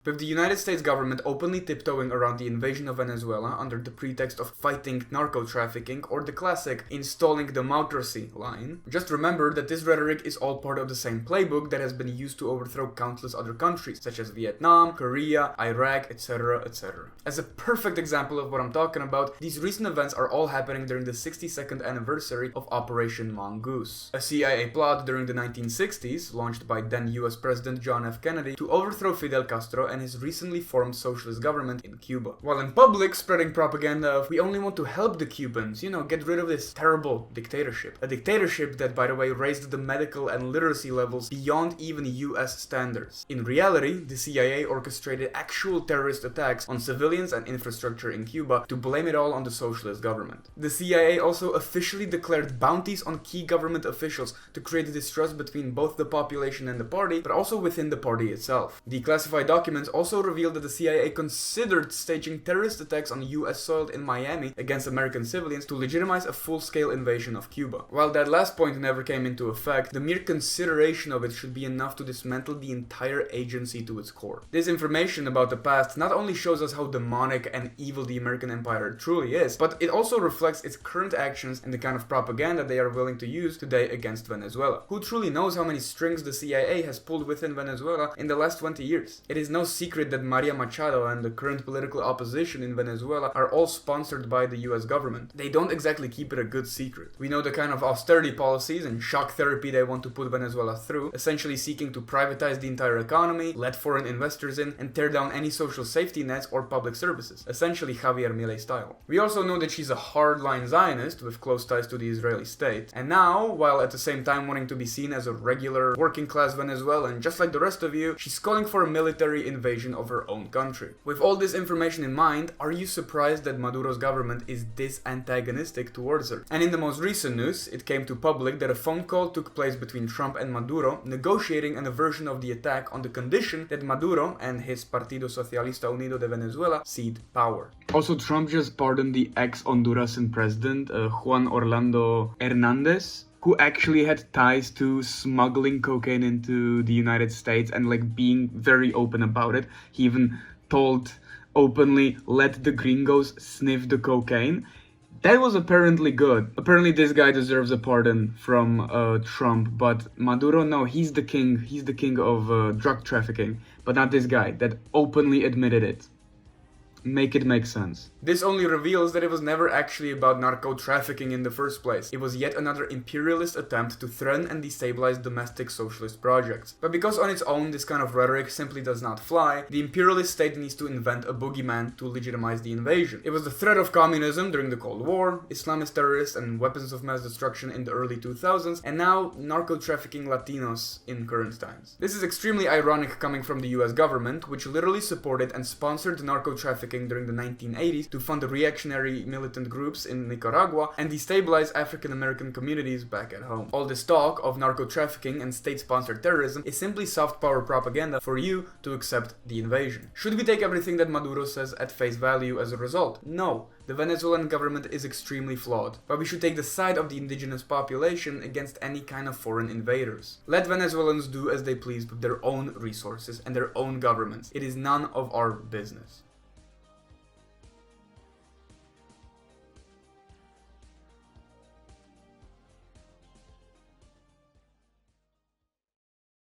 With the United States government openly tiptoeing around the invasion of Venezuela under the pretext of fighting narco-trafficking or the classic installing democracy line, just remember that this rhetoric is all part of the same playbook that has been used to overthrow countless other countries, such as Vietnam, Korea, Iraq, etc., etc. As a perfect example of what I'm talking about, these recent events are all happening during the 62nd anniversary of Operation Mongoose, a CIA plot during the 1960s, launched by then US President John F. Kennedy to overthrow Fidel Castro and his recently formed socialist government in Cuba. While in public spreading propaganda of we only want to help the Cubans, get rid of this terrible dictatorship. A dictatorship that, by the way, raised the medical and literacy levels beyond even US standards. In reality, the CIA orchestrated actual terrorist attacks on civilians and infrastructure in Cuba to blame it all on the socialist government. The CIA also officially declared bounties on key government officials to create distrust between both the population and the party, but also within the party itself. The classified documents also revealed that the CIA considered staging terrorist attacks on US soil in Miami against American civilians to legitimize a full-scale invasion of Cuba. While that last point never came into effect, the mere consideration of it should be enough to dismantle the entire agency to its core. This information about the past not only shows us how demonic and evil the American empire truly is, but it also reflects its current actions and the kind of propaganda they are willing to use today against Venezuela. Who truly knows how many strings the CIA has pulled within Venezuela in the last 20 years? It is no secret that Maria Machado and the current political opposition in Venezuela are all sponsored by the US government. They don't exactly keep it a good secret. We know the kind of austerity policies and shock therapy they want to put Venezuela through, essentially seeking to privatize the entire economy, let foreign investors in, and tear down any social safety nets or public services, essentially Javier Milei style. We also know that she's a hardline Zionist with close ties to the Israeli state, and now, while at the same time wanting to be seen as a regular working class Venezuelan just like the rest of you, she's calling for a military invasion of her own country. With all this information in mind, are you surprised that Maduro's government is this antagonistic towards her? And in the most recent news, it came to public that a phone call took place between Trump and Maduro, negotiating an aversion of the attack on the condition that Maduro and his Partido Socialista Unido de Venezuela cede power. Also, Trump just pardoned the ex-Hondurasan president, Juan Orlando Hernandez, who actually had ties to smuggling cocaine into the United States and being very open about it. He even told openly, let the gringos sniff the cocaine. That was apparently good. Apparently this guy deserves a pardon from Trump, but Maduro, no, he's the king. He's the king of drug trafficking, but not this guy that openly admitted it. Make it make sense. This only reveals that it was never actually about narco-trafficking in the first place. It was yet another imperialist attempt to threaten and destabilize domestic socialist projects. But because on its own this kind of rhetoric simply does not fly, the imperialist state needs to invent a boogeyman to legitimize the invasion. It was the threat of communism during the Cold War, Islamist terrorists and weapons of mass destruction in the early 2000s, and now narco-trafficking Latinos in current times. This is extremely ironic coming from the US government, which literally supported and sponsored narco-trafficking during the 1980s to fund the reactionary militant groups in Nicaragua and destabilize African American communities back at home. All this talk of narco-trafficking and state-sponsored terrorism is simply soft power propaganda for you to accept the invasion. Should we take everything that Maduro says at face value as a result? No. The Venezuelan government is extremely flawed, but we should take the side of the indigenous population against any kind of foreign invaders. Let Venezuelans do as they please with their own resources and their own governments. It is none of our business.